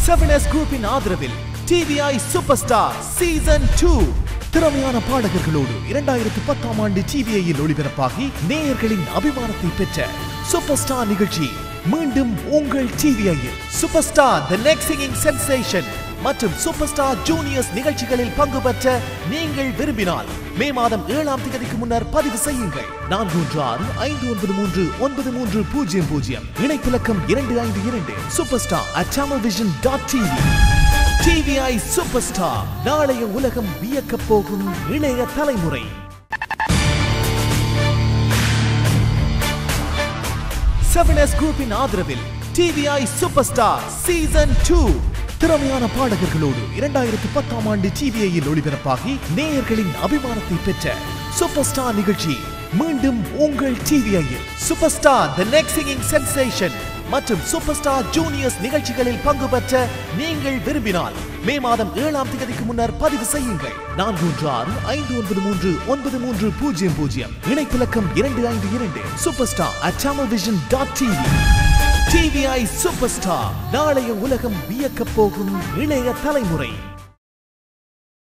7S குரூப்பின் ஆதரவில் TVI superstar season 2 திறமையான பாடகர்களோடு 2010ஆம் ஆண்டு TVIயில் ஒளிபரப்பாகி நேயர்களின் அபிமானத்தை பெற்ற சூப்பர்ஸ்டார் நிகழ்ச்சி மீண்டும் உங்கள் TVIயில் superstar the next singing sensation மற்றும் சூப்பர்ஸ்டார் ஜூனியர்ஸ் நிகழ்ச்சிகளில் பங்கு பெற்ற நீங்கள் விரும்பினால் மே மாதம் 7ஆம் தேதிக்கு முன்னர் பதிவு செய்யுங்கள் 4365939300 இணைப்பிலக்கம் 252 superstar@channelvision.tv. TVI சூப்பர்ஸ்டார், நாளைய உலகம் வியக்கப் போகும் இளைய தலைமுறை. செவன் குரூப்பின் ஆதரவில் TVI சூப்பர்ஸ்டார் சீசன் 2 திறமையான பாடகர்களோடு 2010ஆம் ஆண்டு TVIயில் ஒளிபரப்பாகி நேயர்களின் அபிமானத்தை பெற்ற சூப்பர்ஸ்டார் நிகழ்ச்சி மீண்டும் உங்கள் TVIயில் superstar the next singing sensation மற்றும் சூப்பர்ஸ்டார் ஜூனியர்ஸ் நிகழ்ச்சிகளில் பங்கு பெற்ற நீங்கள் விரும்பினால் மே மாதம் 7ஆம் தேதிக்கு முன்னர் பதிவு செய்யுங்கள் 4365939300 இணைப்பிலக்கம் 252 superstar@channelvision.tv. TVI சூப்பர்ஸ்டார், நாளைய உலகம் வியக்கப் போகும் இளைய தலைமுறை.